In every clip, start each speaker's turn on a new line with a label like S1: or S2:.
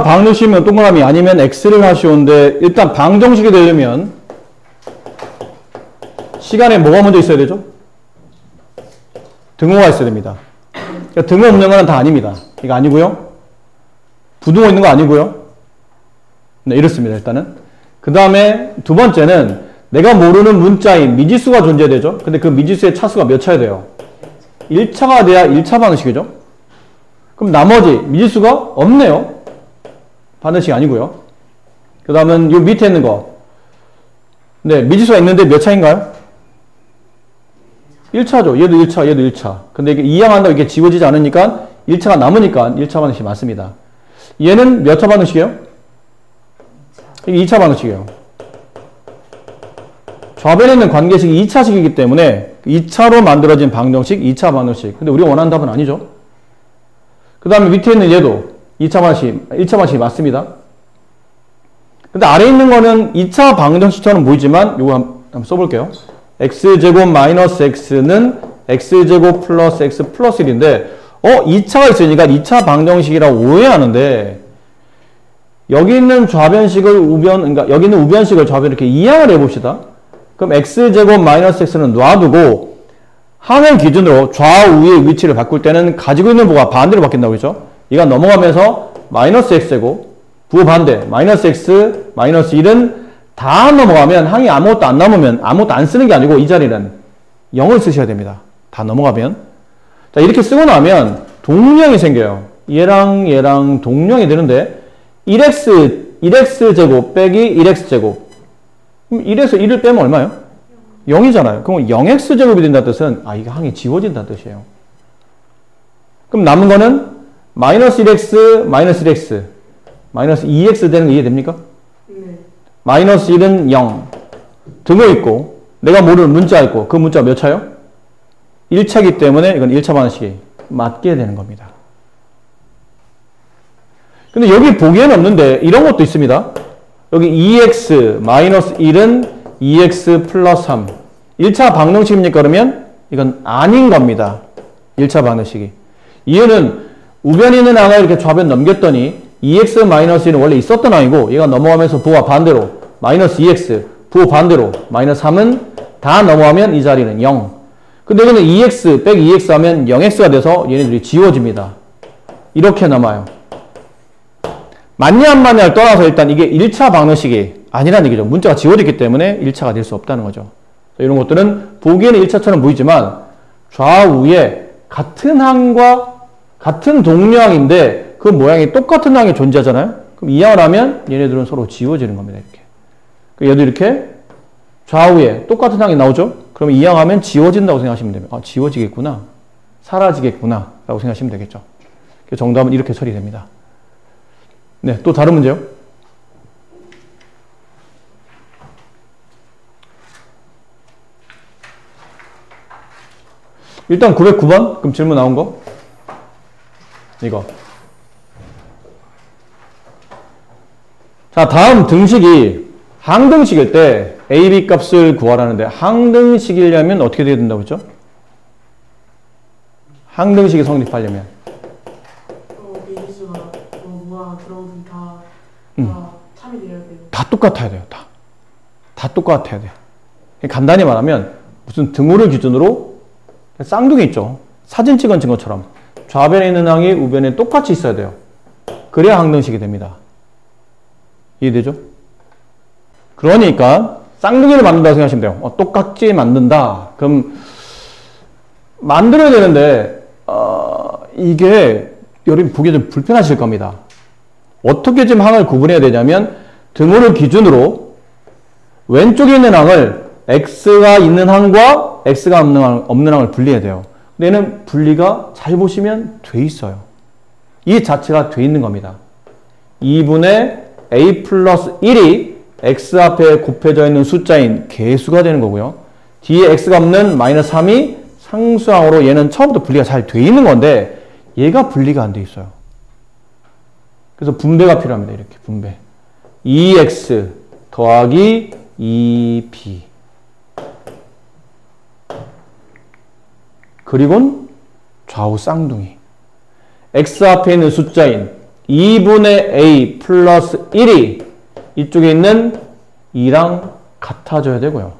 S1: 방정식이면 동그라미 아니면 x를 하시오인데 일단 방정식이 되려면 시간에 뭐가 먼저 있어야 되죠? 등호가 있어야 됩니다. 그러니까 등호 없는 건 다 아닙니다. 이거 아니고요. 부등호 있는 거 아니고요. 네, 이렇습니다. 일단은. 그 다음에 두 번째는 내가 모르는 문자인 미지수가 존재되죠. 근데 그 미지수의 차수가 몇 차야 돼요? 1차가 돼야 1차 방정식이죠. 그럼 나머지 미지수가 없네요. 방정식이 아니고요. 그 다음은 요 밑에 있는 거. 네, 미지수가 있는데 몇 차인가요? 1차죠. 얘도 1차, 얘도 1차. 근데 이게 이항한다고 이게 지워지지 않으니까 1차가 남으니까 1차 방정식이 맞습니다. 얘는 몇 차 방정식이에요? 이게 2차 방정식이에요. 좌변에 있는 관계식이 2차식이기 때문에 2차로 만들어진 방정식, 2차 방정식. 근데 우리가 원하는 답은 아니죠. 그 다음에 밑에 있는 얘도 2차 방정식, 1차 방정식이 맞습니다. 근데 아래에 있는 거는 2차 방정식처럼 보이지만 요거 한번 써볼게요. x제곱 마이너스 x는 x제곱 플러스 x 플러스 1인데 2차가 있으니까 2차 방정식이라고 오해하는데 여기 있는 좌변식을 그러니까 여기 있는 우변식을 좌변 이렇게 이항을 해봅시다. 그럼 x제곱 마이너스 x는 놔두고 항을 기준으로 좌우의 위치를 바꿀 때는 가지고 있는 부호가 반대로 바뀐다고 했죠. 얘가 넘어가면서 마이너스 x제곱 부호 반대 마이너스 x 마이너스 1은 다 넘어가면 항이 아무것도 안 남으면 아무것도 안 쓰는 게 아니고 이 자리는 0을 쓰셔야 됩니다. 다 넘어가면. 자, 이렇게 쓰고 나면 동량이 생겨요. 얘랑 얘랑 동량이 되는데 1x 제곱 빼기 1x 제곱. 그럼 1에서 1을 빼면 얼마예요? 0이잖아요. 그럼 0x 제곱이 된다는 뜻은 이게 항이 지워진다는 뜻이에요. 그럼 남은 거는 마이너스 1x 마이너스 1x 마이너스 2x 되는 거 이해됩니까? 네. 마이너스 1은 0 등호 있고 내가 모르는 문자 있고 그 문자 몇 차요? 1차이기 때문에 이건 1차 방정식이 맞게 되는 겁니다. 근데 여기 보기에는 없는데 이런 것도 있습니다. 여기 2x 마이너스 1은 2x 플러스 3 1차 방정식입니까? 그러면 이건 아닌 겁니다. 1차 방정식이. 이유는 우변에 있는 항을 이렇게 좌변 넘겼더니 2x 마이너스 1은 원래 있었던 항이고 얘가 넘어가면서 부호가 반대로 마이너스 2x 부호 반대로 마이너스 3은 다 넘어가면 이 자리는 0. 근데 여기는 2x 빼기 2x 하면 0x가 돼서 얘네들이 지워집니다. 이렇게 남아요. 맞냐 안 맞냐를 떠나서 일단 이게 1차 방정식이 아니라는 얘기죠. 문자가 지워졌기 때문에 1차가 될 수 없다는 거죠. 이런 것들은 보기에는 1차처럼 보이지만 좌우에 같은 항과 같은 동량인데 그 모양이 똑같은 항이 존재하잖아요. 그럼 이 항을 하면 얘네들은 서로 지워지는 겁니다. 이렇게. 얘도 이렇게 좌우에 똑같은 항이 나오죠. 그러면 이 항 하면 지워진다고 생각하시면 됩니다. 지워지겠구나. 사라지겠구나. 라고 생각하시면 되겠죠. 정답은 이렇게 처리됩니다. 네, 또 다른 문제요? 일단 909번. 그럼 질문 나온 거? 이거. 자, 다음 등식이 항등식일 때 A, B 값을 구하라는데 항등식이려면 어떻게 돼야 된다고 했죠? 항등식이 성립하려면
S2: 미지수가 뭐가 들어오든 다 참이 되어야 돼요.
S1: 다 똑같아야 돼요. 다 똑같아야 돼요. 간단히 말하면 무슨 등호를 기준으로 쌍둥이 있죠. 사진 찍은 것처럼 좌변에 있는 항이 우변에 똑같이 있어야 돼요. 그래야 항등식이 됩니다. 이해되죠? 그러니까 쌍둥이를 만든다고 생각하시면 돼요. 똑같이 만든다. 그럼 만들어야 되는데 이게 여러분 보기 좀 불편하실 겁니다. 어떻게 지금 항을 구분해야 되냐면 등호를 기준으로 왼쪽에 있는 항을 x가 있는 항과 x가 없는 항을 분리해야 돼요. 근데 얘는 분리가 잘 보시면 돼 있어요. 이 자체가 돼 있는 겁니다. 2분의 a 플러스 1이 x 앞에 곱해져 있는 숫자인 개수가 되는 거고요. 뒤에 x가 없는 마이너스 3이 상수항으로 얘는 처음부터 분리가 잘 돼 있는 건데 얘가 분리가 안 돼 있어요. 그래서 분배가 필요합니다. 이렇게 분배. 2x 더하기 2b 그리고는 좌우 쌍둥이 x 앞에 있는 숫자인 2분의 a 플러스 1이 이쪽에 있는 2랑 같아져야 되고요.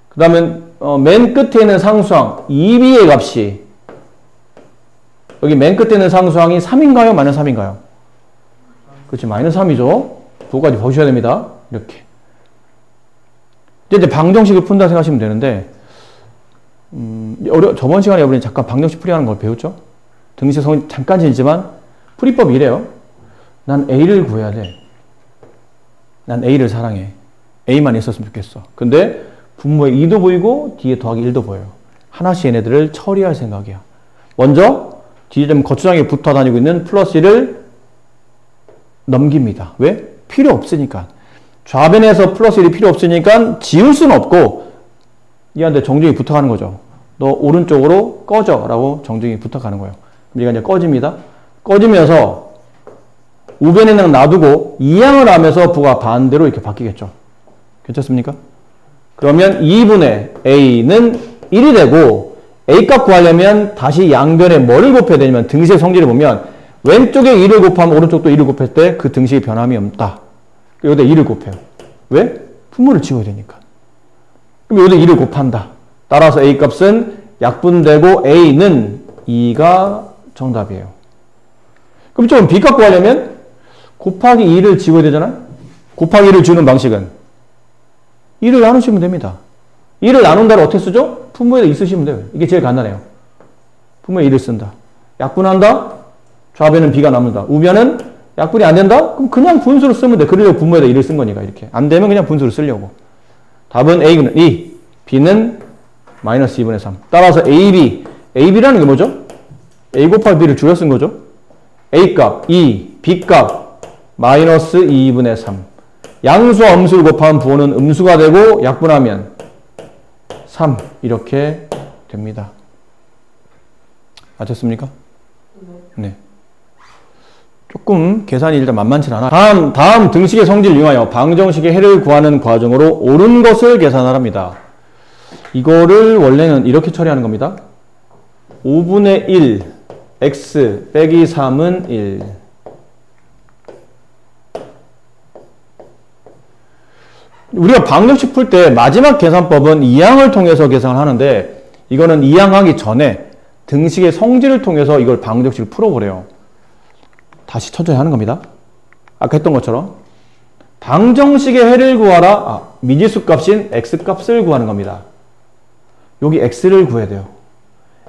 S1: 그 다음에 맨 끝에 있는 상수항 2b의 값이 여기 맨 끝에 있는 상수항이 3인가요? 마이너스 3인가요? 그렇지, 마이너스 3이죠. 그거까지 보셔야 됩니다. 이렇게. 이제 방정식을 푼다 생각하시면 되는데, 저번 시간에 여러분이 잠깐 방정식 풀이하는 걸 배웠죠? 등식 성 잠깐 지지만 풀이법이 이래요. 난 A를 구해야 돼. 난 A를 사랑해. A만 있었으면 좋겠어. 근데 분모에 2도 보이고 뒤에 더하기 1도 보여요. 하나씩 얘네들을 처리할 생각이야. 먼저 뒤에 좀 거추장에 붙어 다니고 있는 플러스 1을 넘깁니다. 왜? 필요 없으니까. 좌변에서 플러스 1이 필요 없으니까 지울 수는 없고 얘한테 정중히 부탁하는 거죠. 너 오른쪽으로 꺼져 라고 정중히 부탁하는 거예요. 그럼 얘가 이제 꺼집니다. 꺼지면서 우변에는 놔두고 이항을 하면서 부가 반대로 이렇게 바뀌겠죠. 괜찮습니까? 그러면 2분의 a는 1이 되고 a값 구하려면 다시 양변에 뭐를 곱해야 되냐면 등식의 성질을 보면 왼쪽에 2를 곱하면 오른쪽도 2를 곱할 때 그 등식의 변함이 없다. 여기다 2를 곱해요. 왜? 분모를 지워야 되니까. 그럼 여기다 2를 곱한다. 따라서 a값은 약분되고 a는 2가 정답이에요. 그럼 좀 b값 구하려면 곱하기 2를 지워야 되잖아요. 곱하기 2를 지우는 방식은 2를 나누시면 됩니다. 2를 나눈다를 어떻게 쓰죠? 분모에다 2 쓰시면 돼요. 이게 제일 간단해요. 분모에 2를 쓴다. 약분한다. 좌변은 b가 남는다. 우변은 약분이 안 된다? 그럼 그냥 분수로 쓰면 돼. 그러려고 분모에다 2를 쓴 거니까 이렇게. 안 되면 그냥 분수로 쓰려고. 답은 a는 2, b는 마이너스 2분의 3. 따라서 ab. ab라는 게 뭐죠? a 곱하기 b를 줄여 쓴 거죠. a값 2, b값 마이너스 2분의 3. 양수와 음수를 곱하면 부호는 음수가 되고 약분하면 3 이렇게 됩니다. 맞췄습니까? 네. 조금 계산이 일단 만만치 않아. 다음 등식의 성질을 이용하여 방정식의 해를 구하는 과정으로 옳은 것을 계산하랍니다. 이거를 원래는 이렇게 처리하는 겁니다. 5분의 1 x 빼기 3은 1. 우리가 방정식 풀 때 마지막 계산법은 이항을 통해서 계산을 하는데 이거는 이항하기 전에 등식의 성질을 통해서 이걸 방정식을 풀어보래요. 다시 천천히 하는 겁니다. 아까 했던 것처럼 방정식의 해를 구하라. 미지수 값인 x값을 구하는 겁니다. 여기 x를 구해야 돼요.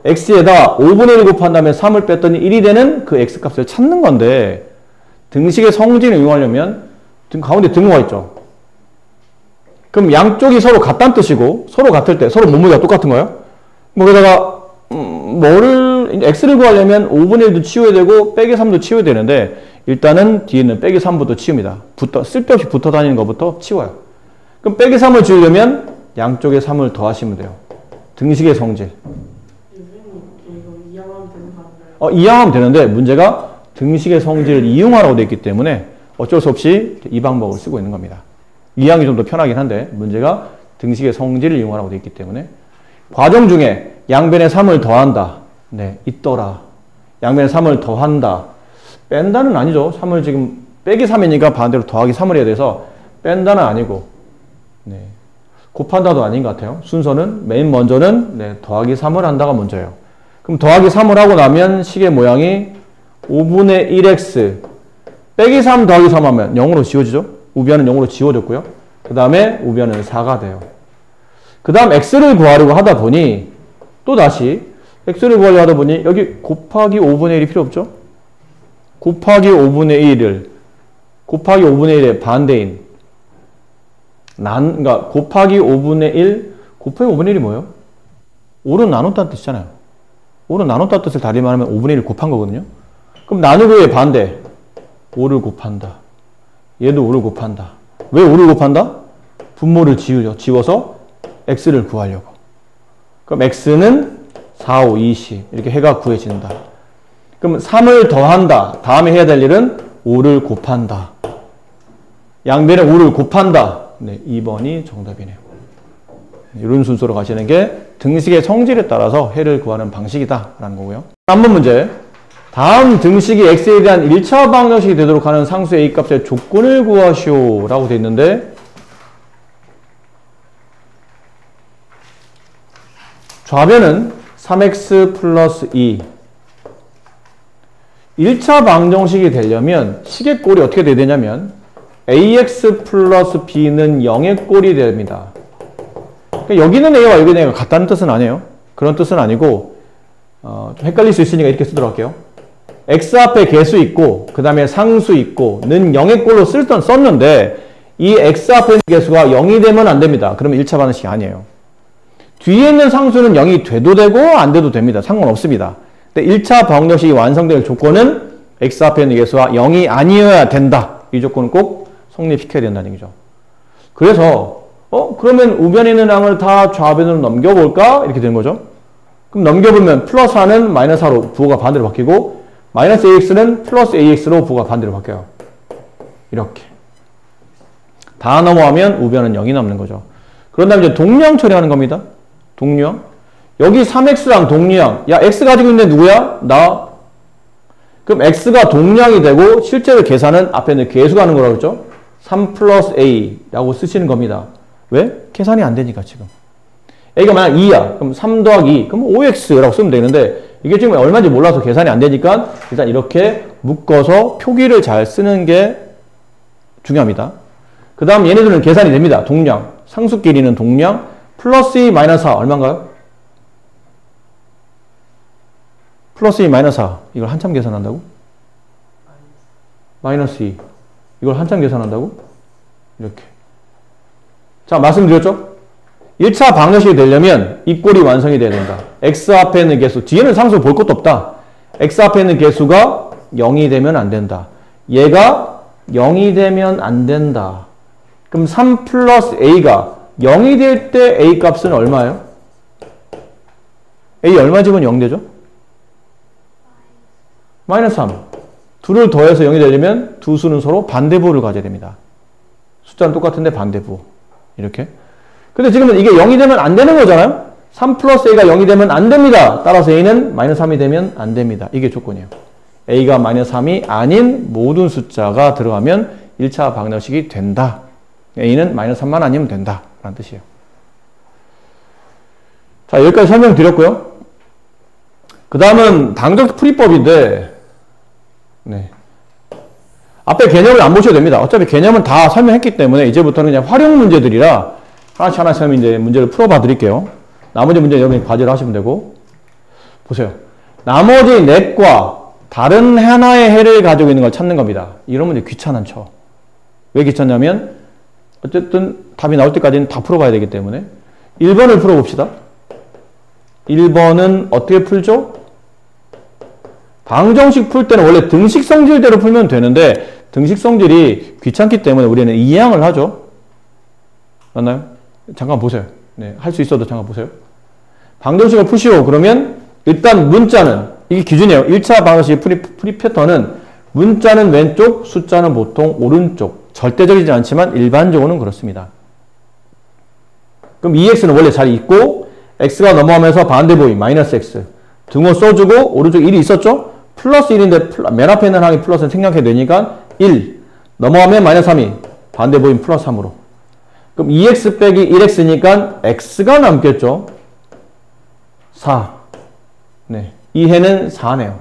S1: x에다 5분의 1 곱한 다음에 3을 뺐더니 1이 되는 그 x값을 찾는 건데 등식의 성질을 이용하려면 가운데 등호가 있죠. 그럼 양쪽이 서로 같다는 뜻이고 서로 같을 때 서로 몸무게가 똑같은 거예요. 거기다가 x를 구하려면 5분의 1도 치워야 되고 빼기 3도 치워야 되는데 일단은 뒤에는 빼기 3부터 치웁니다. 쓸데없이 붙어 다니는 것부터 치워요. 그럼 빼기 3을 지우려면 양쪽에 3을 더하시면 돼요. 등식의 성질.
S2: 이항하면 되는 거 아닌가요?
S1: 이항하면 되는데 문제가 등식의 성질을 이용하라고 되어 있기 때문에 어쩔 수 없이 이 방법을 쓰고 있는 겁니다. 이항이 좀 더 편하긴 한데 문제가 등식의 성질을 이용하라고 되어 있기 때문에 과정 중에 양변에 3을 더한다. 네, 있더라. 양변에 3을 더한다. 뺀다는 아니죠. 3을 지금 빼기 3이니까 반대로 더하기 3을 해야 돼서 뺀다는 아니고 네, 곱한다도 아닌 것 같아요. 순서는 맨 먼저는 네, 더하기 3을 한다가 먼저예요. 그럼 더하기 3을 하고 나면 식의 모양이 5분의 1x 빼기 3 더하기 3 하면 0으로 지워지죠. 우변은 0으로 지워졌고요. 그 다음에 우변은 4가 돼요. 그 다음 x를 구하려고 하다 보니 또다시 x를 구하려고 하다 보니 여기 곱하기 5분의 1이 필요 없죠? 곱하기 5분의 1을 곱하기 5분의 1의 반대인 그러니까 곱하기 5분의 1 곱하기 5분의 1이 뭐예요? 5를 나눴다는 뜻이잖아요. 5를 나눴다는 뜻을 다리 말하면 5분의 1을 곱한 거거든요. 그럼 나누기의 반대 5를 곱한다. 얘도 5를 곱한다. 왜 5를 곱한다? 분모를 지워서 x를 구하려고. 그럼 x는 4, 5, 20 이렇게 해가 구해진다. 그럼 3을 더한다. 다음에 해야 될 일은 5를 곱한다. 양변에 5를 곱한다. 네, 2번이 정답이네요. 이런 순서로 가시는 게 등식의 성질에 따라서 해를 구하는 방식이다 라는 거고요. 3번 문제. 다음 등식이 x에 대한 1차 방정식이 되도록 하는 상수 a 값의 조건을 구하시오 라고 되어 있는데 좌변은 3x 플러스 2 1차 방정식이 되려면 식의 꼴이 어떻게 돼야 되냐면 ax 플러스 b는 0의 꼴이 됩니다. 그러니까 여기는 a와 여기는 a가 같다는 뜻은 아니에요. 그런 뜻은 아니고 좀 헷갈릴 수 있으니까 이렇게 쓰도록 할게요. x 앞에 개수 있고 그 다음에 상수 있고 는 0의 꼴로 썼는데 이 x 앞에 있는 개수가 0이 되면 안 됩니다. 그러면 1차 방정식이 아니에요. 뒤에 있는 상수는 0이 돼도 되고 안 돼도 됩니다. 상관없습니다. 근데 1차 방정식이 완성될 조건은 x 앞에 있는 개수가 0이 아니어야 된다. 이 조건은 꼭 성립시켜야 된다는 얘기죠. 그래서 그러면 우변에 있는 항을 다 좌변으로 넘겨볼까? 이렇게 되는 거죠. 그럼 넘겨보면 플러스 4는 마이너스 4로 부호가 반대로 바뀌고 마이너스 ax는 플러스 ax로 부호가 반대로 바뀌어요. 이렇게. 다 넘어가면 우변은 0이 남는 거죠. 그런 다음에 이제 동류항 처리하는 겁니다. 동류항. 여기 3x랑 동류항. 야, x 가지고 있는 애 누구야? 나. 그럼 x가 동류항이 되고 실제로 계산은 앞에 있는 개수가 하는 거라고 했죠? 3 플러스 a라고 쓰시는 겁니다. 왜? 계산이 안 되니까 지금. a가 만약 2야. 그럼 3 더하기 2. 그럼 5x라고 쓰면 되는데 이게 지금 얼마인지 몰라서 계산이 안 되니까 일단 이렇게 묶어서 표기를 잘 쓰는 게 중요합니다. 그 다음 얘네들은 계산이 됩니다. 동량. 상수끼리는 동량. 플러스 2 마이너스 4 얼마인가요? 플러스 2 마이너스 4 이걸 한참 계산한다고? 마이너스 2 이걸 한참 계산한다고? 이렇게. 자, 말씀드렸죠? 1차 방정식이 되려면 이 꼴이 완성이 돼야 된다. x 앞에 있는 개수, 뒤에는 상수 볼 것도 없다. x 앞에 있는 개수가 0이 되면 안 된다. 얘가 0이 되면 안 된다. 그럼 3 플러스 a가 0이 될 때 a 값은 얼마예요? a 얼마 집은 0 되죠? 마이너스 3. 둘을 더해서 0이 되려면 두 수는 서로 반대부호를 가져야 됩니다. 숫자는 똑같은데 반대부호. 이렇게. 근데 지금은 이게 0이 되면 안 되는 거잖아요? 3 플러스 a가 0이 되면 안 됩니다. 따라서 a는 마이너스 3이 되면 안 됩니다. 이게 조건이에요. a가 마이너스 3이 아닌 모든 숫자가 들어가면 1차 방정식이 된다. a는 마이너스 3만 아니면 된다. 라는 뜻이에요. 자, 여기까지 설명드렸고요. 그 다음은 당적 풀이법인데 네. 앞에 개념을 안 보셔도 됩니다. 어차피 개념은 다 설명했기 때문에 이제부터는 그냥 활용 문제들이라 하나씩 이제 문제를 풀어봐 드릴게요. 나머지 문제 여러분이 과제를 하시면 되고. 보세요. 나머지 넷과 다른 하나의 해를 가지고 있는 걸 찾는 겁니다. 이런 문제 귀찮죠. 왜 귀찮냐면 어쨌든 답이 나올 때까지는 다 풀어봐야 되기 때문에 1번을 풀어봅시다. 1번은 어떻게 풀죠? 방정식 풀 때는 원래 등식 성질대로 풀면 되는데 등식 성질이 귀찮기 때문에 우리는 이항을 하죠. 맞나요? 잠깐 보세요. 네, 할 수 있어도 잠깐 보세요. 방정식을 푸시오. 그러면 일단 문자는 이게 기준이에요. 1차 방정식 풀이 패턴은 문자는 왼쪽, 숫자는 보통 오른쪽. 절대적이지 않지만 일반적으로는 그렇습니다. 그럼 2x는 원래 잘 있고 x가 넘어가면서 반대보임 마이너스 x 등호 써주고 오른쪽 1이 있었죠? 플러스 1인데 맨 앞에 있는 항이 플러스는 생략해야 되니까 1 넘어가면 마이너스 3이 반대보임 플러스 3으로 그럼 2x 빼기 1x니까 x가 남겠죠? 4 네, 이 해는 4네요.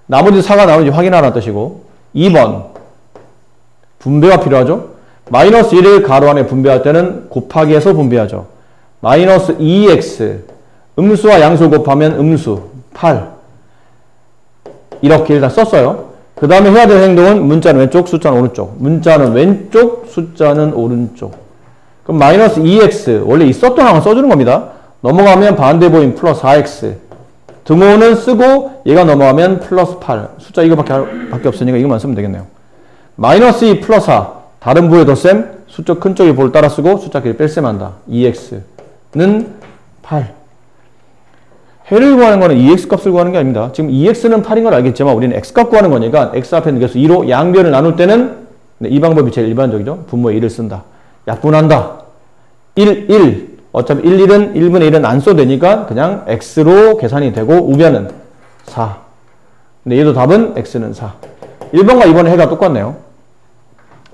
S1: 나머지 4가 나오는지 확인하라는 뜻이고 2번 분배가 필요하죠? 마이너스 1을 가로 안에 분배할 때는 곱하기해서 분배하죠. 마이너스 2x 음수와 양수 곱하면 음수 8 이렇게 일단 썼어요. 그 다음에 해야 될 행동은 문자는 왼쪽, 숫자는 오른쪽. 문자는 왼쪽, 숫자는 오른쪽. 그럼 마이너스 2x 원래 있었던 항을 써주는 겁니다. 넘어가면 반대보임 플러스 4x 등호는 쓰고 얘가 넘어가면 플러스 8 숫자 이거밖에 없으니까 이것만 쓰면 되겠네요. 마이너스 2 플러스 4 다른 부호의 덧셈 수쪽 큰 쪽의 부호를 따라 쓰고 숫자끼리 뺄셈한다. 2x는 8 해를 구하는 거는 2x 값을 구하는 게 아닙니다. 지금 2x는 8인 걸 알겠지만 우리는 x 값 구하는 거니까 x 앞에 있는 개수 2로 양변을 나눌 때는 이 방법이 제일 일반적이죠. 분모의 1을 쓴다. 약분한다. 1, 1 어차피 1, 1은 1분의 1은 안 써도 되니까 그냥 x로 계산이 되고 우변은 4 근데 얘도 답은 x는 4. 1번과 2번의 해가 똑같네요.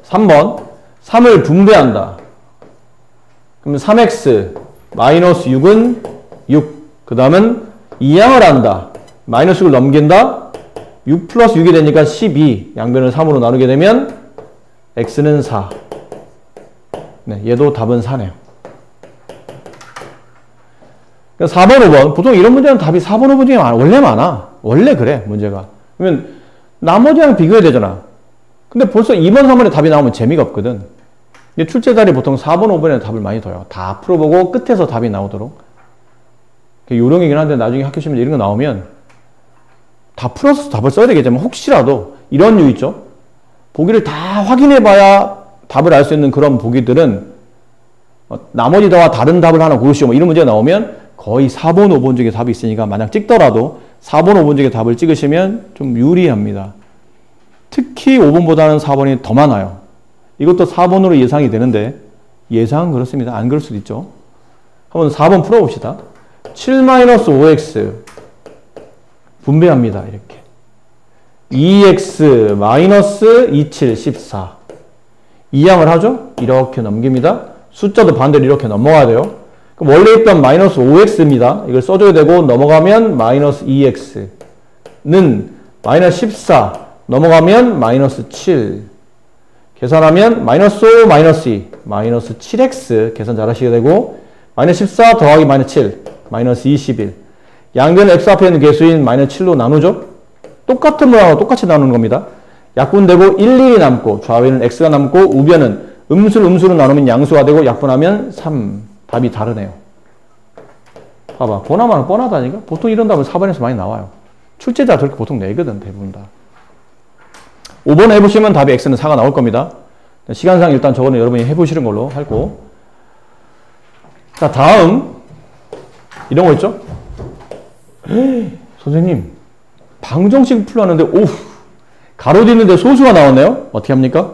S1: 3번 3을 분배한다. 그럼 3x 마이너스 6은 6. 그 다음은 이항을 한다. 마이너스 6을 넘긴다. 6 플러스 6이 되니까 12. 양변을 3으로 나누게 되면 x는 4. 네, 얘도 답은 4네요. 그러니까 4번, 5번. 보통 이런 문제는 답이 4번, 5번 중에 원래 많아. 원래 그래, 문제가. 그러면 나머지랑 비교해야 되잖아. 근데 벌써 2번, 3번에 답이 나오면 재미가 없거든. 출제자리 보통 4번, 5번에 답을 많이 둬요. 다 풀어보고 끝에서 답이 나오도록. 요령이긴 한데 나중에 학교 시험에 이런 거 나오면 다 풀어서 답을 써야 되겠지만 혹시라도 이런 류 있죠. 보기를 다 확인해봐야 답을 알 수 있는 그런 보기들은 나머지 다와 다른 답을 하나 고르시오. 뭐 이런 문제가 나오면 거의 4번, 5번 중에 답이 있으니까 만약 찍더라도 4번, 5번 중에 답을 찍으시면 좀 유리합니다. 특히 5번보다는 4번이 더 많아요. 이것도 4번으로 예상이 되는데 예상은 그렇습니다. 안 그럴 수도 있죠. 한번 4번 풀어봅시다. 7-5x 분배합니다. 이렇게 2x-27, 14 이항을 하죠? 이렇게 넘깁니다. 숫자도 반대로 이렇게 넘어가야 돼요. 그럼 원래 있던 마이너스 5x입니다. 이걸 써줘야 되고 넘어가면 마이너스 2x는 마이너스 14 넘어가면 마이너스 7 계산하면 마이너스 5, 마이너스 2 마이너스 7x 계산 잘 하시게 되고 마이너스 14 더하기 마이너스 7 마이너스 21 양변 x 앞에 있는 개수인 마이너스 7로 나누죠? 똑같은 모양으로 똑같이 나누는 겁니다. 약분되고 1, 1이 남고 좌변은 x가 남고 우변은 음수로 나누면 양수가 되고 약분하면 3. 답이 다르네요. 봐봐. 보나마나 뻔하다니까? 보통 이런 답은 4번에서 많이 나와요. 출제자 그렇게 보통 내거든 대부분 다. 5번 해보시면 답이 x는 4가 나올 겁니다. 시간상 일단 저거는 여러분이 해보시는 걸로 하고. 자, 다음 이런 거 있죠? 선생님 방정식 풀었는데 오 가로 뒤는데 소수가 나왔네요. 어떻게 합니까?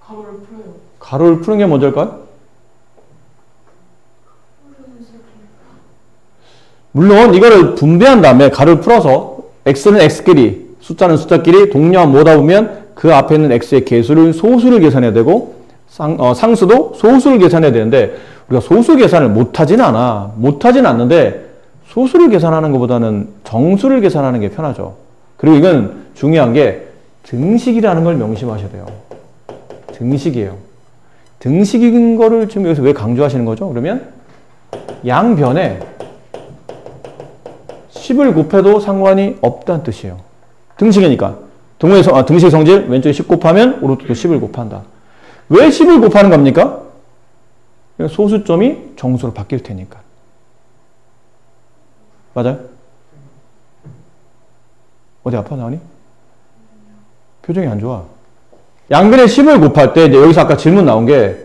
S2: 가로를 풀어요.
S1: 가로를 푸는 게 먼저일까요? 물론 이거를 분배한 다음에 가로를 풀어서 x는 x끼리 숫자는 숫자끼리 동료와 모다 보면 그 앞에 있는 x의 개수를 소수를 계산해야 되고 상수도 소수를 계산해야 되는데 우리가 소수 계산을 못하진 않는데 소수를 계산하는 것보다는 정수를 계산하는 게 편하죠. 그리고 이건 중요한 게 등식이라는 걸 명심하셔야 돼요. 등식이에요. 등식인 거를 지금 여기서 왜 강조하시는 거죠? 그러면 양변에 10을 곱해도 상관이 없다는 뜻이에요. 등식이니까. 등식 성질 왼쪽에 10 곱하면 오른쪽도 10을 곱한다. 왜 10을 곱하는 겁니까? 소수점이 정수로 바뀔 테니까. 맞아요? 어디 아파 나으니? 표정이 안 좋아. 양변에 10을 곱할 때 이제 여기서 아까 질문 나온 게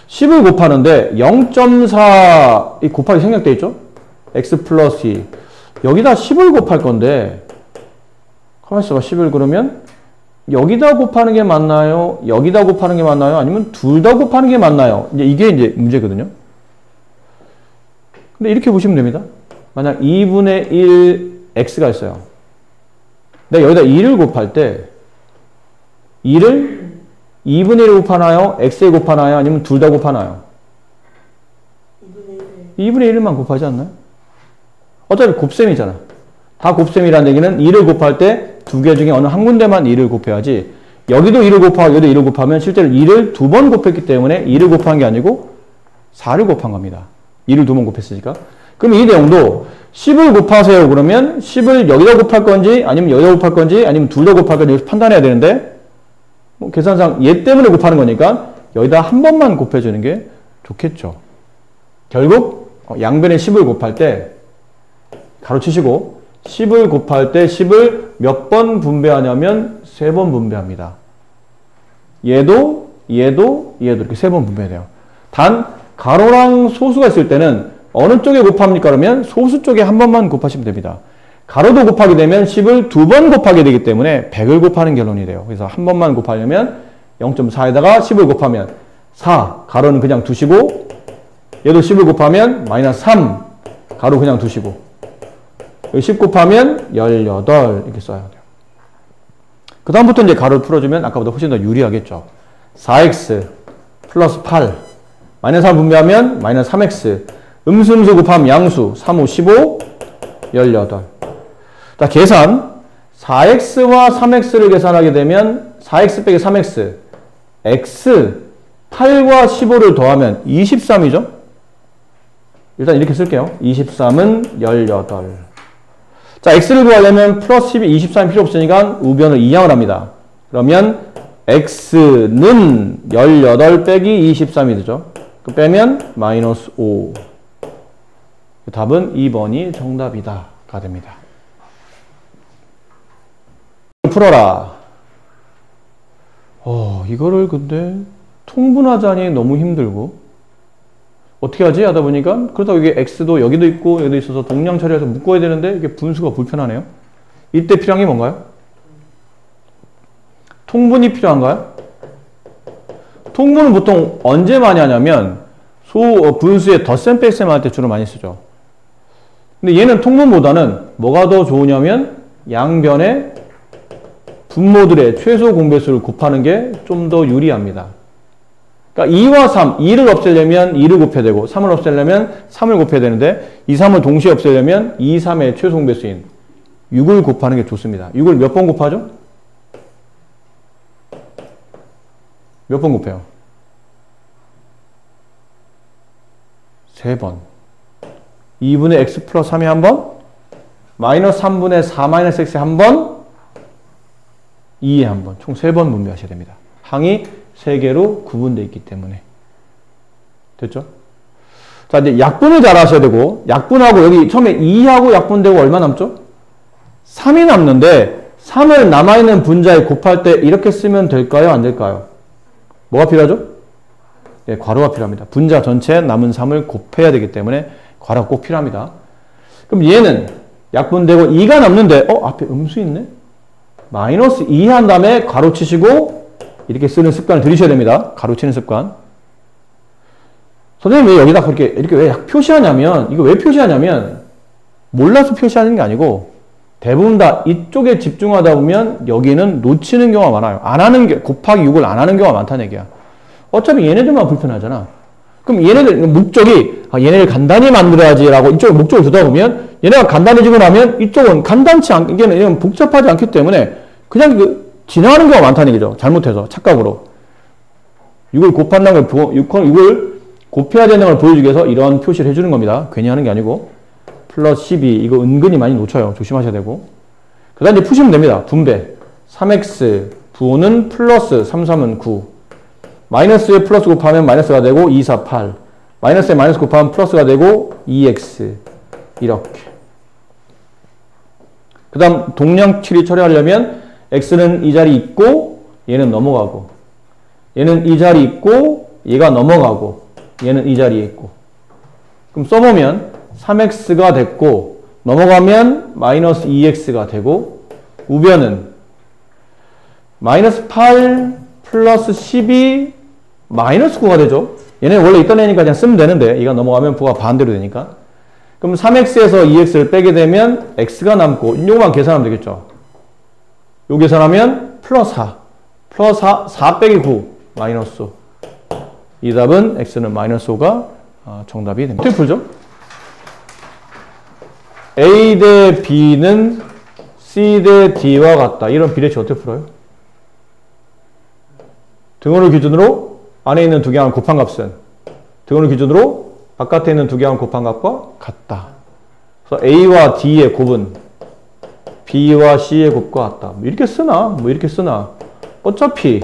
S1: 10을 곱하는데 0.4 이 곱하기 생략돼 있죠? x 플러스 2 여기다 10을 곱할 건데 가만히 있어봐. 10을 그러면 여기다 곱하는 게 맞나요? 여기다 곱하는 게 맞나요? 아니면 둘 다 곱하는 게 맞나요? 이게 이제 문제거든요. 근데 이렇게 보시면 됩니다. 만약 2분의 1 x가 있어요. 내가 여기다 2를 곱할 때 2를 2분의 1을 곱하나요? x에 곱하나요? 아니면 둘 다 곱하나요? 2분의 1만 곱하지 않나요? 어차피 곱셈이잖아. 다 곱셈이라는 얘기는 2를 곱할 때 두 개 중에 어느 한 군데만 2를 곱해야지 여기도 2를 곱하고 여기도 2를 곱하면 실제로 2를 두 번 곱했기 때문에 2를 곱한 게 아니고 4를 곱한 겁니다. 2를 두 번 곱했으니까. 그럼 이 내용도 10을 곱하세요. 그러면 10을 여기다 곱할 건지 아니면 여기다 곱할 건지 아니면 둘 다 곱할 건지 판단해야 되는데 뭐 계산상 얘 때문에 곱하는 거니까 여기다 한 번만 곱해주는 게 좋겠죠. 결국 양변에 10을 곱할 때 가로치시고 10을 곱할 때 10을 몇 번 분배하냐면 3번 분배합니다. 얘도 이렇게 3번 분배돼요. 단 가로랑 소수가 있을 때는 어느 쪽에 곱합니까? 그러면 소수 쪽에 한 번만 곱하시면 됩니다. 가로도 곱하게 되면 10을 두 번 곱하게 되기 때문에 100을 곱하는 결론이 돼요. 그래서 한 번만 곱하려면 0.4에다가 10을 곱하면 4, 가로는 그냥 두시고 얘도 10을 곱하면 마이너스 3, 가로 그냥 두시고 10 곱하면 18 이렇게 써야 돼요. 그 다음부터 이제 가로를 풀어주면 아까보다 훨씬 더 유리하겠죠. 4x 플러스 8 마이너스 3 분배하면 마이너스 3x 음수 곱하면 양수 3, 5, 15 18. 자, 계산 4x와 3x를 계산하게 되면 4x 빼기 3x x 8과 15를 더하면 23이죠. 일단 이렇게 쓸게요. 23은 18. 자, x를 구하려면 플러스 12, 23이 필요 없으니까 우변을 이항을 합니다. 그러면 x는 18 빼기 23이 되죠. 그 빼면 마이너스 5. 답은 2번이 정답이다 가 됩니다. 풀어라. 이거를 근데 통분하자니 너무 힘들고 어떻게 하지? 하다 보니까 그렇다고 이게 x도 여기도 있고 여기도 있어서 동량 처리해서 묶어야 되는데 이게 분수가 불편하네요. 이때 필요한 게 뭔가요? 통분이 필요한가요? 통분은 보통 언제 많이 하냐면 분수의 덧셈 뺄셈 할 때 주로 많이 쓰죠. 근데 얘는 통분보다는 뭐가 더 좋으냐면 양변의 분모들의 최소 공배수를 곱하는 게 좀 더 유리합니다. 그러니까 2와 3, 2를 없애려면 2를 곱해야 되고 3을 없애려면 3을 곱해야 되는데 2, 3을 동시에 없애려면 2, 3의 최소 공배수인 6을 곱하는 게 좋습니다. 6을 몇 번 곱하죠? 몇 번 곱해요? 3번. 2분의 x 플러스 3이 한 번, 마이너스 3분의 4 마이너스 x에 한 번, 2에 한 번. 총 3번 분배하셔야 됩니다. 항이 3개로 구분되어 있기 때문에. 됐죠? 자, 이제 약분을 잘 하셔야 되고, 약분하고 여기 처음에 2하고 약분되고 얼마 남죠? 3이 남는데, 3을 남아있는 분자에 곱할 때 이렇게 쓰면 될까요? 안 될까요? 뭐가 필요하죠? 예, 괄호가 필요합니다. 분자 전체에 남은 3을 곱해야 되기 때문에 괄호가 꼭 필요합니다. 그럼 얘는 약분되고 2가 남는데, 앞에 음수 있네? 마이너스 2 한 다음에 가로 치시고 이렇게 쓰는 습관을 들이셔야 됩니다. 가로 치는 습관. 선생님 왜 여기다 그렇게 이렇게 왜 표시하냐면, 이거 왜 표시하냐면 몰라서 표시하는 게 아니고 대부분 다 이쪽에 집중하다 보면 여기는 놓치는 경우가 많아요. 안 하는 게, 곱하기 6을 안 하는 경우가 많다는 얘기야. 어차피 얘네들만 불편하잖아. 그럼 얘네들 목적이 얘네를 간단히 만들어야지라고 이쪽에 목적을 두다 보면 얘네가 간단해지고 나면 이쪽은 간단치 않게, 얘는 복잡하지 않기 때문에 그냥 지나가는 경우가 많다는 얘기죠. 잘못해서 착각으로 6을 곱한다는 걸 6을 곱해야 되는 걸 보여주기 위해서 이런 표시를 해주는 겁니다. 괜히 하는 게 아니고. 플러스 12 이거 은근히 많이 놓쳐요. 조심하셔야 되고. 그 다음 이제 푸시면 됩니다. 분배 3x 부호는 플러스 3, 3은 9 마이너스에 플러스 곱하면 마이너스가 되고 2, 4, 8 마이너스에 마이너스 곱하면 플러스가 되고 2x 이렇게. 그 다음 동량 치리 처리하려면 x는 이 자리 있고 얘는 넘어가고 얘는 이 자리 있고 얘가 넘어가고 얘는 이 자리에 있고. 그럼 써보면 3x가 됐고 넘어가면 마이너스 2x가 되고 우변은 마이너스 8 플러스 12 마이너스 9가 되죠. 얘는 원래 있던 애니까 그냥 쓰면 되는데 얘가 넘어가면 부가 반대로 되니까. 그럼 3x에서 2x를 빼게 되면 x가 남고 이거만 계산하면 되겠죠. 요 계산하면 플러스 4 플러스 4 빼기 9 마이너스 5. 이 답은 x는 마이너스 5가 정답이 됩니다. 어떻게 풀죠? A 대 B는 C 대 D와 같다. 이런 비례식 어떻게 풀어요? 등호를 기준으로 안에 있는 두 개항 곱한 값은 등호를 기준으로 바깥에 있는 두 개항 곱한 값과 같다. 그래서 A와 D의 곱은 B와 C의 곱과 같다. 뭐 이렇게 쓰나? 뭐 이렇게 쓰나? 어차피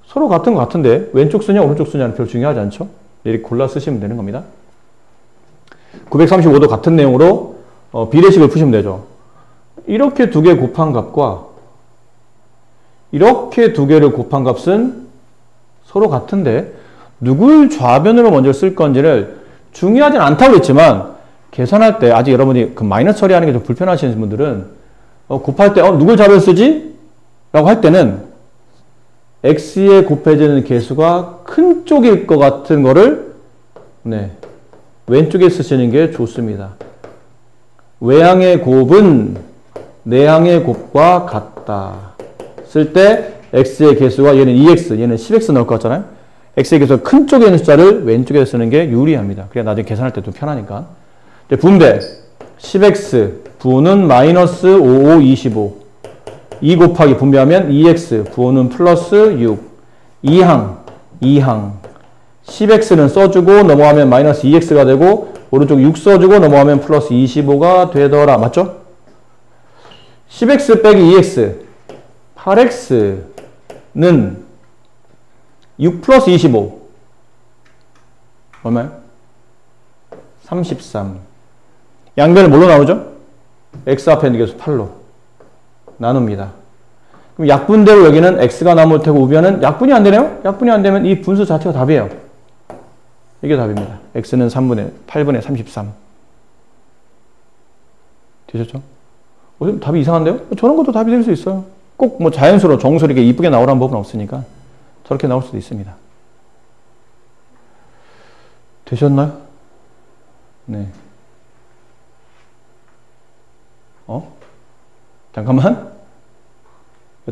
S1: 서로 같은 거 같은데 왼쪽 쓰냐 오른쪽 쓰냐는 별로 중요하지 않죠? 이렇게 골라 쓰시면 되는 겁니다. 935도 같은 내용으로 비례식을 푸시면 되죠. 이렇게 두 개 곱한 값과 이렇게 두 개를 곱한 값은 서로 같은데 누굴 좌변으로 먼저 쓸 건지를 중요하진 않다고 했지만 계산할 때 아직 여러분이 그 마이너스 처리하는 게 좀 불편하시는 분들은 곱할 때 누굴 좌변 쓰지? 라고 할 때는 x에 곱해지는 개수가 큰 쪽일 것 같은 거를 왼쪽에 쓰시는 게 좋습니다. 외항의 곱은 내항의 곱과 같다. 쓸 때 x의 개수가 얘는 2x, 얘는 10x 넣을 것 같잖아요. x의 개수가 큰 쪽에 있는 숫자를 왼쪽에 쓰는 게 유리합니다. 그래야 나중에 계산할 때 좀 편하니까. 분배 10x 부호는 마이너스 55, 25 2 곱하기 분배하면 2x 부호는 플러스 6 2항 10x는 써주고 넘어가면 마이너스 2x가 되고 오른쪽 6 써주고 넘어가면 플러스 25가 되더라. 맞죠? 10x 빼기 2x 8x는 6 플러스 25 얼마요? 33 양변은 뭘로 나오죠? x 앞에 있는 개수 8로 나눕니다. 그럼 약분대로 여기는 x가 남을 테고 우변은 약분이 안 되네요? 약분이 안 되면 이 분수 자체가 답이에요. 이게 답입니다. x는 8분의 33 되셨죠? 답이 이상한데요? 저런 것도 답이 될 수 있어요. 꼭 뭐 자연수로 정수로 이렇게 이쁘게 나오라는 법은 없으니까 저렇게 나올 수도 있습니다. 되셨나요? 네. 잠깐만.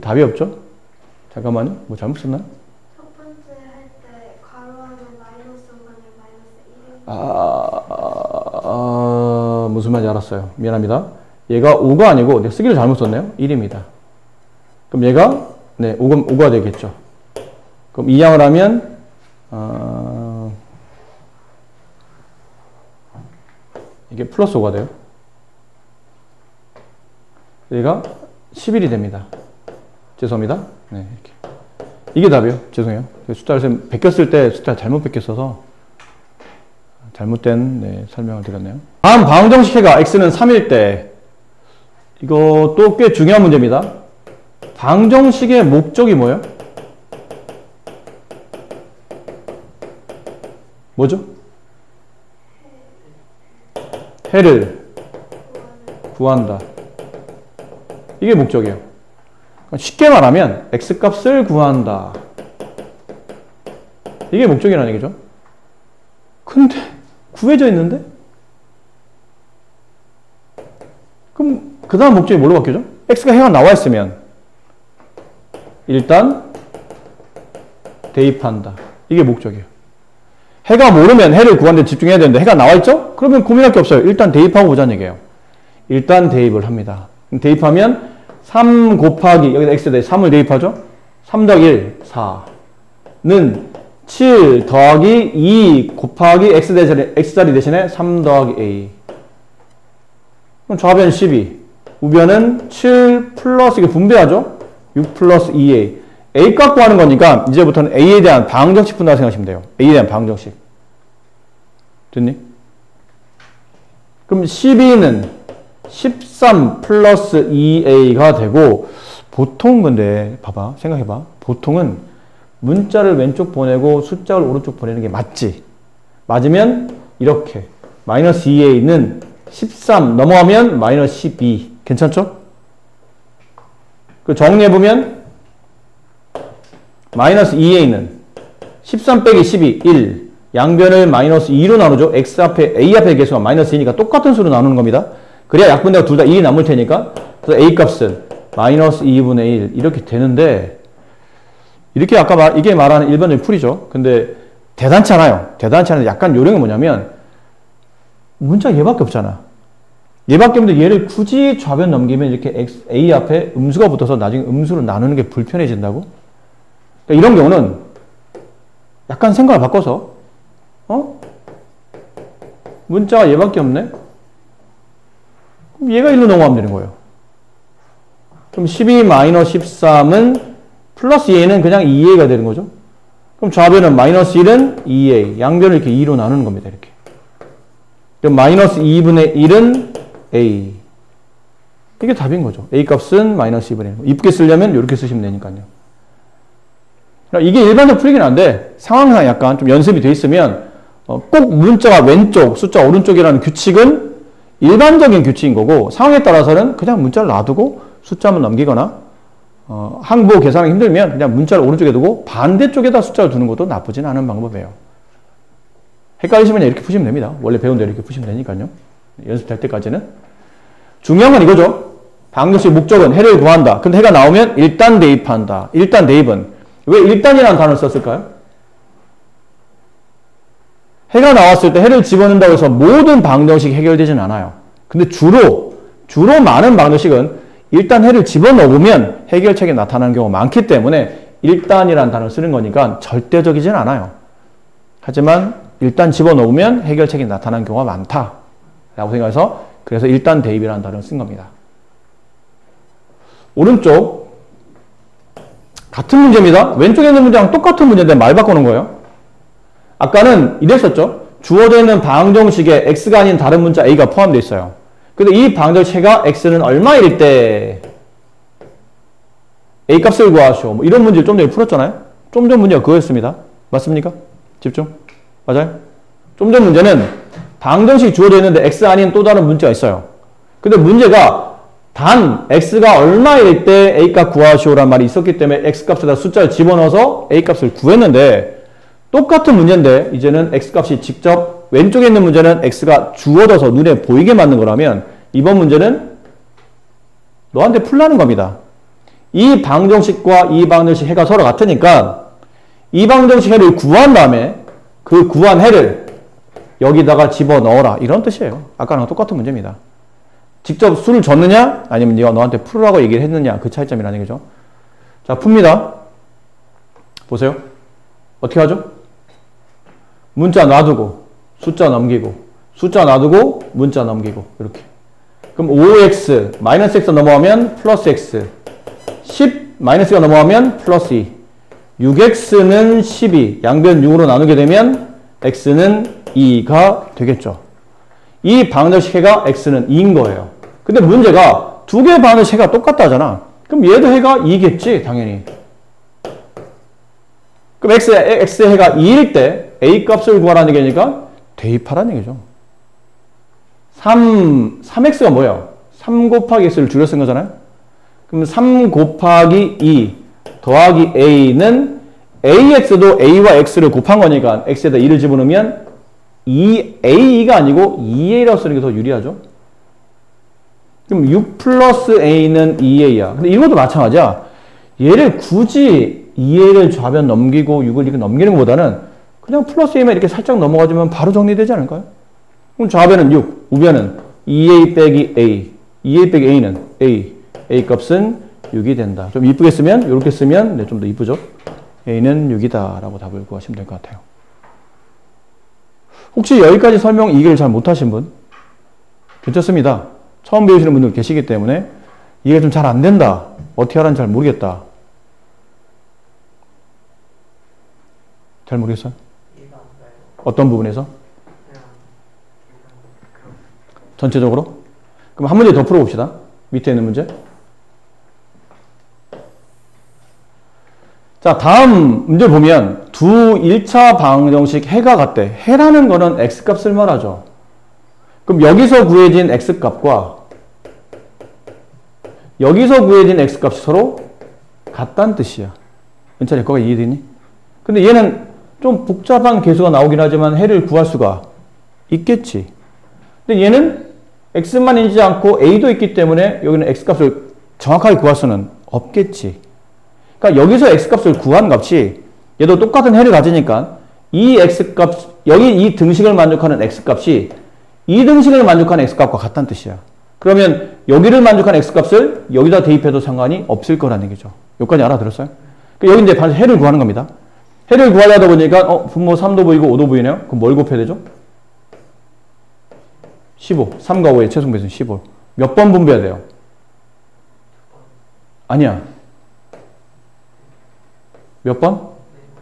S1: 답이 없죠? 잠깐만요. 뭐 잘못 썼나요?
S3: 첫 번째 할 때 괄호 안에 마이너스 5분의 마이너스 1.
S1: 무슨 말인지 알았어요. 미안합니다. 얘가 5가 아니고 내가 쓰기를 잘못 썼네요. 1입니다. 그럼 얘가 5가 되겠죠. 그럼 이 양을 하면 이게 플러스 5가 돼요. 얘가 11이 됩니다. 죄송합니다. 네, 이렇게. 이게 답이에요. 죄송해요. 숫자를 베꼈을 때 숫자를 잘못 베꼈어서 잘못된 설명을 드렸네요. 다음 방정식해가 x는 3일 때 이것도 꽤 중요한 문제입니다. 방정식의 목적이 뭐예요? 뭐죠? 해를 구한다. 이게 목적이에요. 쉽게 말하면 x값을 구한다. 이게 목적이라는 얘기죠. 근데 구해져 있는데? 그럼 그 다음 목적이 뭘로 바뀌죠? x가 해가 나와 있으면 일단 대입한다. 이게 목적이에요. 해가 모르면 해를 구하는 데 집중해야 되는데 해가 나와 있죠? 그러면 고민할 게 없어요. 일단 대입하고 보자는 얘기예요. 일단 대입을 합니다. 대입하면 3 곱하기 여기다 x에 대해 3을 대입하죠? 3 더하기 1, 4는 7 더하기 2 곱하기 x자리 대신에 3 더하기 a. 그럼 좌변 12. 우변은 7 플러스 이게 분배하죠? 6 플러스 2a. a 값 구하는 거니까 이제부터는 a에 대한 방정식 푼다고 생각하시면 돼요. a에 대한 방정식. 됐니? 그럼 12는 13 플러스 2a가 되고 보통 근데 봐봐. 생각해봐. 보통은 문자를 왼쪽 보내고 숫자를 오른쪽 보내는 게 맞지. 맞으면 이렇게 마이너스 2a는 13 넘어가면 마이너스 12 괜찮죠? 그 정리해보면 마이너스 2a는 13 빼기 12 1 양변을 마이너스 2로 나누죠. x 앞에 a 앞에 개수가 마이너스 2니까 똑같은 수로 나누는 겁니다. 그래야 약분되고 둘 다 1이 남을 테니까 그래서 a 값은 마이너스 2분의 1 이렇게 되는데 이렇게 아까 이게 말하는 일반적인 풀이죠. 근데 대단치 않아요. 대단치 않은데 약간 요령이 뭐냐면 문자가 얘밖에 없잖아. 얘밖에 없는데 얘를 굳이 좌변 넘기면 이렇게 a 앞에 음수가 붙어서 나중에 음수로 나누는 게 불편해진다고? 그러니까 이런 경우는 약간 생각을 바꿔서 문자가 얘밖에 없네? 그럼 얘가 1로 넘어가면 되는 거예요. 그럼 12-13은 플러스 2a는 그냥 2a가 되는 거죠. 그럼 좌변은 마이너스 1은 2a, 양변을 이렇게 2로 나누는 겁니다. 이렇게. 그럼 마이너스 2분의 1은 a. 이게 답인 거죠. a 값은 마이너스 2분의 1. 이쁘게 쓰려면 이렇게 쓰시면 되니까요. 이게 일반적 풀이긴 한데 상황상 약간 좀 연습이 돼 있으면 꼭 문자가 왼쪽, 숫자 오른쪽이라는 규칙은 일반적인 규칙인 거고 상황에 따라서는 그냥 문자를 놔두고 숫자만 넘기거나 항보 계산하기 힘들면 그냥 문자를 오른쪽에 두고 반대쪽에다 숫자를 두는 것도 나쁘진 않은 방법이에요. 헷갈리시면 이렇게 푸시면 됩니다. 원래 배운 대로 이렇게 푸시면 되니까요. 연습될 때까지는. 중요한 건 이거죠. 방정식 목적은 해를 구한다. 근데 해가 나오면 일단 대입한다. 일단 대입은 왜 일단이라는 단어를 썼을까요? 해가 나왔을 때 해를 집어넣는다고 해서 모든 방정식이 해결되진 않아요. 근데 주로 많은 방정식은 일단 해를 집어넣으면 해결책이 나타나는 경우가 많기 때문에 일단이라는 단어를 쓰는 거니까 절대적이진 않아요. 하지만 일단 집어넣으면 해결책이 나타나는 경우가 많다라고 생각해서 그래서 일단 대입이라는 단어를 쓴 겁니다. 오른쪽 같은 문제입니다. 왼쪽에 있는 문제랑 똑같은 문제인데 말 바꿔놓은 거예요. 아까는 이랬었죠. 주어져 있는 방정식에 x가 아닌 다른 문자 a가 포함되어 있어요. 근데 이 방정식가 x는 얼마일 때 a 값을 구하시오. 뭐 이런 문제를 좀 전에 풀었잖아요. 좀 전 문제가 그거였습니다. 맞습니까? 집중. 맞아요? 좀 전 문제는 방정식이 주어져 있는데 x 아닌 또 다른 문자가 있어요. 근데 문제가 단 x가 얼마일 때 a 값 구하시오란 말이 있었기 때문에 x 값에다 숫자를 집어넣어서 a 값을 구했는데 똑같은 문제인데 이제는 x값이 직접 왼쪽에 있는 문제는 x가 주어져서 눈에 보이게 만든 거라면 이번 문제는 너한테 풀라는 겁니다. 이 방정식과 이 방정식 해가 서로 같으니까 이 방정식 해를 구한 다음에 그 구한 해를 여기다가 집어넣어라 이런 뜻이에요. 아까랑 똑같은 문제입니다. 직접 수를 줬느냐 아니면 네가 너한테 풀으라고 얘기를 했느냐 그 차이점이라는 얘기죠. 자, 풉니다. 보세요. 어떻게 하죠? 문자 놔두고 숫자 넘기고 숫자 놔두고 문자 넘기고 이렇게. 그럼 5x 마이너스 x 넘어가면 플러스 x 10 마이너스가 넘어가면 플러스 2 6x는 12 양변 6으로 나누게 되면 x는 2가 되겠죠. 이 방정식 해가 x는 2인 거예요. 근데 문제가 두 개의 방정식 해가 똑같다잖아. 그럼 얘도 해가 2겠지 당연히. 그럼 x의 해가 2일 때 a 값을 구하라는 얘기니까 대입하라는 얘기죠. 3x가 뭐예요? 3 곱하기 x를 줄여 쓴 거잖아요. 그럼 3 곱하기 2 더하기 a는 ax도 a와 x를 곱한 거니까 x에다 2를 집어넣으면 2a가 아니고 2a라고 쓰는 게 더 유리하죠. 그럼 6 플러스 a는 2a야. 근데 이것도 마찬가지야. 얘를 굳이 2a를 좌변 넘기고 6을 이렇게 넘기는 것보다는 그냥 플러스 a만 이렇게 살짝 넘어가주면 바로 정리되지 않을까요? 그럼 좌변은 6, 우변은 2a 빼기 a, 2a 빼기 a는 a 값은 6이 된다. 좀 이쁘게 쓰면, 이렇게 쓰면 네, 좀 더 이쁘죠? a는 6이다 라고 답을 구하시면 될 것 같아요. 혹시 여기까지 설명 이해를 잘 못하신 분? 괜찮습니다. 처음 배우시는 분들 계시기 때문에 이해가 좀 잘 안 된다. 어떻게 하라는지 잘 모르겠다. 잘 모르겠어요? 어떤 부분에서? 전체적으로? 그럼 한 문제 더 풀어봅시다. 밑에 있는 문제. 자, 다음 문제 보면 두 1차 방정식 해가 같대. 해라는 거는 x값을 말하죠. 그럼 여기서 구해진 x값과 여기서 구해진 x값이 서로 같다는 뜻이야. 은찬이 거기 이해되니? 근데 얘는 좀 복잡한 계수가 나오긴 하지만 해를 구할 수가 있겠지. 근데 얘는 x만 있지 않고 a도 있기 때문에 여기는 x값을 정확하게 구할 수는 없겠지. 그러니까 여기서 x값을 구한 값이 얘도 똑같은 해를 가지니까 이 x값, 여기 이 등식을 만족하는 x값이 이 등식을 만족하는 x값과 같다는 뜻이야. 그러면 여기를 만족하는 x값을 여기다 대입해도 상관이 없을 거라는 얘기죠. 여기까지 알아들었어요? 그러니까 여기 이제 바로 해를 구하는 겁니다. 해를 구하려다 보니까 분모 3도 보이고 5도 보이네요. 그럼 뭘 곱해야 되죠? 15. 3과 5의 최종 배수는 15. 몇 번 분배해야 돼요? 아니야. 몇 번?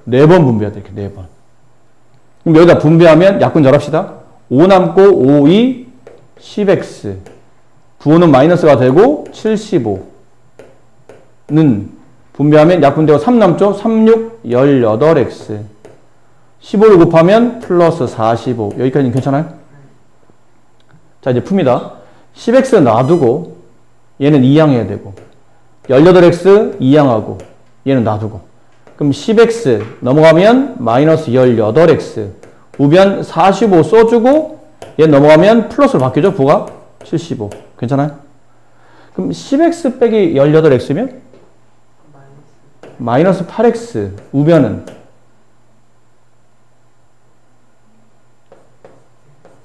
S1: 4번 분배해야 돼. 이렇게 4번. 그럼 여기다 분배하면 약분 잘합시다. 5 남고 5, 2, 10x. 부호는 마이너스가 되고 75는 분배하면 약분되고 3 남죠? 3, 6, 18x. 15를 곱하면 플러스 45. 여기까지는 괜찮아요? 자, 이제 풉니다. 10x 놔두고 얘는 2항해야 되고 18x 2항하고 얘는 놔두고 그럼 10x 넘어가면 마이너스 18x 우변 45 써주고 얘 넘어가면 플러스로 바뀌죠. 부가 75. 괜찮아요? 그럼 10x 빼기 18x면 마이너스 8x 우변은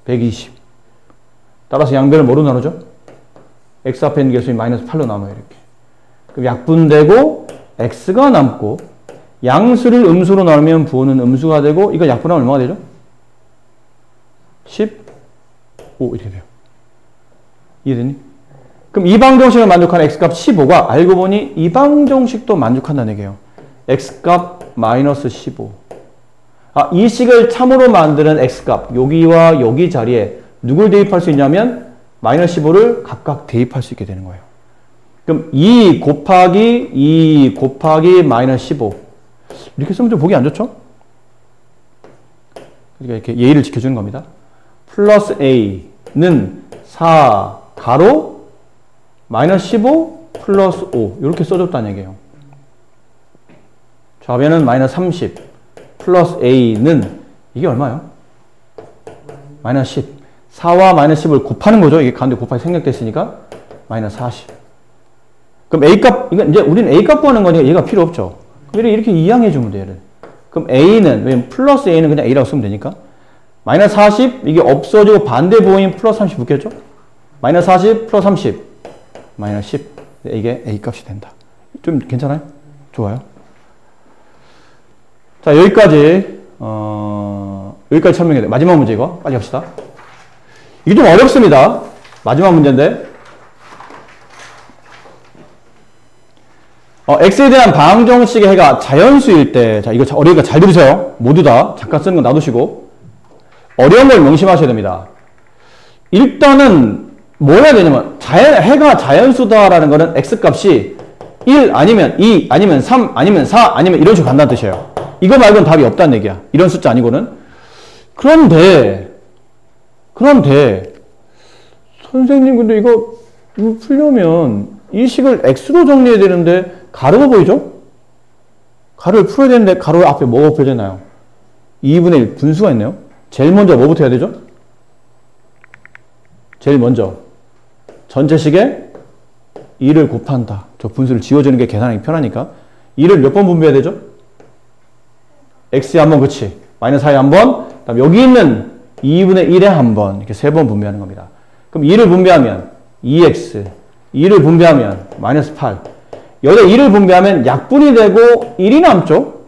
S1: 120. 따라서 양변을 뭐로 나누죠? x 앞에 있는 개수이 마이너스 8로 남아요. 이렇게. 그럼 약분되고 x가 남고 양수를 음수로 나누면 부호는 음수가 되고 이거 약분하면 얼마가 되죠? 15 이렇게 돼요. 이해되니? 그럼 이방정식을 만족하는 x값 15가 알고 보니 이방정식도 만족한다는 얘기예요. x값 마이너스 15. 이 식을 참으로 만드는 x값 여기와 여기 자리에 누굴 대입할 수 있냐면 마이너스 15를 각각 대입할 수 있게 되는 거예요. 그럼 2 곱하기 마이너스 15 이렇게 쓰면 좀 보기 안 좋죠? 그러니까 이렇게 예의를 지켜주는 겁니다. 플러스 a는 4 가로 마이너스 15 플러스 5 이렇게 써줬다는 얘기예요. 좌변은 마이너스 30 플러스 a는 이게 얼마예요? 마이너스 10. 4와 마이너스 10을 곱하는 거죠. 이게 가운데 곱하기 생략됐으니까 마이너스 40. 그럼 a값, 이건 이제 우리는 a값 구하는 거니까 얘가 필요 없죠. 그럼 이렇게 이항해 주면 돼요. 얘를. 그럼 a는, 왜냐면 플러스 a는 그냥 a라고 쓰면 되니까. 마이너스 40, 이게 없어지고 반대 부호인 플러스 30 붙겠죠? 마이너스 40 플러스 30, 마이너스 10. 이게 a 값이 된다. 좀 괜찮아요? 좋아요. 자, 여기까지 설명해야 돼요. 마지막 문제 이거. 빨리 합시다. 이게 좀 어렵습니다. 마지막 문제인데. x에 대한 방정식의 해가 자연수일 때, 자, 이거 어려우니까 잘 들으세요. 모두 다. 잠깐 쓰는 건 놔두시고. 어려운 걸 명심하셔야 됩니다. 일단은, 뭘 해야 되냐면, 해가 자연수다라는 거는 x값이 1 아니면 2 아니면 3 아니면 4 아니면 이런 식으로 간다는 뜻이에요. 이거 말고는 답이 없다는 얘기야. 이런 숫자 아니고는. 그런데, 선생님, 근데 이거 풀려면 이 식을 x로 정리해야 되는데, 가로가 보이죠? 가로를 풀어야 되는데, 가로 앞에 뭐가 펴져나요? 2분의 1 분수가 있네요. 제일 먼저 뭐부터 해야 되죠? 제일 먼저. 전체식에 2를 곱한다. 저 분수를 지워주는 게 계산하기 편하니까. 2를 몇 번 분배해야 되죠? x에 한 번, 그치. 마이너스 4에 한 번, 그다음 여기 있는 2분의 1에 한 번, 이렇게 3번 분배하는 겁니다. 그럼 2를 분배하면 2x, 2를 분배하면 마이너스 8. 여기다 2를 분배하면 약분이 되고 1이 남죠?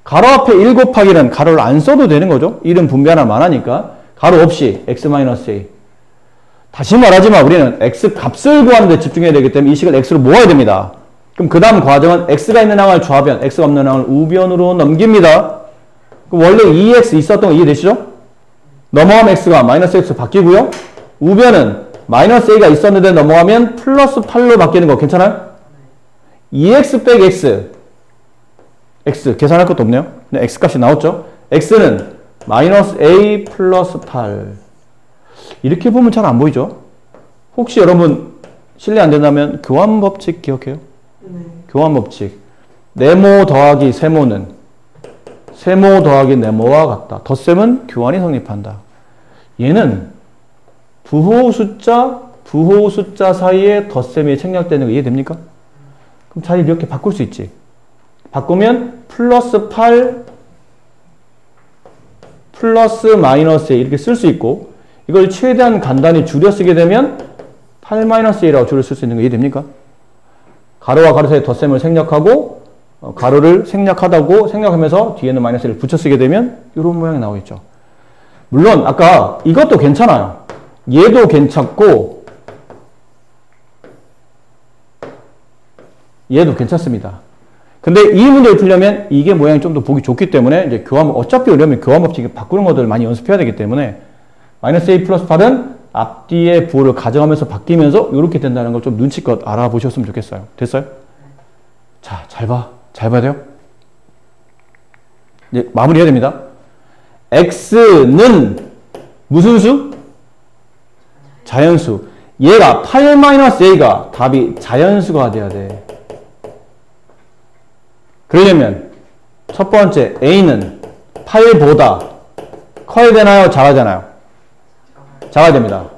S1: 가로 앞에 1 곱하기는 가로를 안 써도 되는 거죠? 1은 분배 하나만 하니까. 가로 없이 x-a. 다시 말하지만 우리는 x 값을 구하는 데 집중해야 되기 때문에 이 식을 x로 모아야 됩니다. 그럼 그 다음 과정은 x가 있는 항을 좌변, x가 없는 항을 우변으로 넘깁니다. 그럼 원래 2x 있었던 거 이해되시죠? 넘어가면 x가 마이너스 x 바뀌고요. 우변은 마이너스 a가 있었는데 넘어가면 플러스 8로 바뀌는 거 괜찮아요? 2x 빼기 x 계산할 것도 없네요. 그냥 x 값이 나왔죠? x는 마이너스 a 플러스 8 이렇게 보면 잘 안 보이죠? 혹시 여러분 실례 안 된다면 교환법칙 기억해요?
S2: 네.
S1: 교환법칙. 네모 더하기 세모는 세모 더하기 네모와 같다. 덧셈은 교환이 성립한다. 얘는 부호 숫자 사이에 덧셈이 생략되는 거 이해됩니까? 그럼 잘 이렇게 바꿀 수 있지. 바꾸면 플러스 8 플러스 마이너스 A 이렇게 쓸 수 있고 이걸 최대한 간단히 줄여 쓰게 되면 8 마이너스 A라고 줄여 쓸 수 있는 거 이해됩니까? 가로와 가로 사이에 덧셈을 생략하고 가로를 생략하다고 생략하면서 뒤에는 마이너스 A를 붙여 쓰게 되면 이런 모양이 나오겠죠. 물론 아까 이것도 괜찮아요. 얘도 괜찮고 얘도 괜찮습니다. 근데 이 문제를 풀려면 이게 모양이 좀 더 보기 좋기 때문에 이제 어차피 오려면 교환법칙 바꾸는 것들을 많이 연습해야 되기 때문에 마이너스 A 플러스 8은 앞뒤의 부호를 가져가면서 바뀌면서 이렇게 된다는 걸 좀 눈치껏 알아보셨으면 좋겠어요. 됐어요? 자, 잘 봐야 돼요. 이제 마무리해야 됩니다. X는 무슨 수? 자연수. 얘가 8-A가 답이 자연수가 돼야 돼. 그러려면 첫 번째 A는 8보다 커야 되나요? 작아야 되나요? 작아야 됩니다.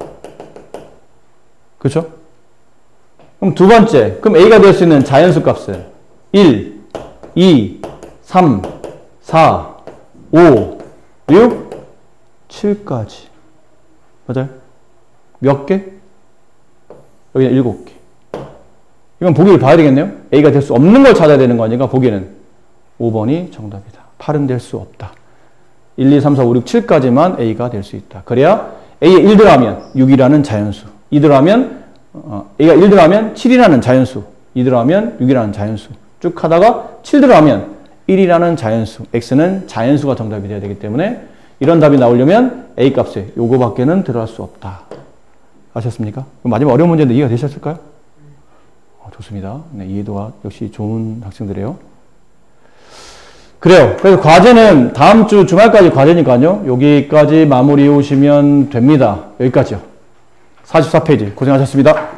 S1: 그렇죠? 그럼 두 번째, 그럼 A가 될 수 있는 자연수 값을 1, 2, 3, 4, 5, 6, 7까지. 맞아요? 몇 개? 여기는 7개. 이건 보기를 봐야 되겠네요. A가 될 수 없는 걸 찾아야 되는 거 아니까 보기는 5번이 정답이다. 8은 될 수 없다. 1, 2, 3, 4, 5, 6, 7까지만 A가 될 수 있다. 그래야 A에 1 들어가면 6이라는 자연수, 2 들어가면 A가 1 들어가면 7이라는 자연수, 2 들어가면 6이라는 자연수 쭉 하다가 7 들어가면 1이라는 자연수, X는 자연수가 정답이 되어야 되기 때문에 이런 답이 나오려면 A 값에 요거밖에는 들어갈 수 없다. 아셨습니까? 마지막 어려운 문제인데 이해가 되셨을까요? 좋습니다. 네, 이해도가 역시 좋은 학생들이에요. 그래요. 그래서 과제는 다음 주 주말까지 과제니까요. 여기까지 마무리해 오시면 됩니다. 여기까지요. 44페이지 고생하셨습니다.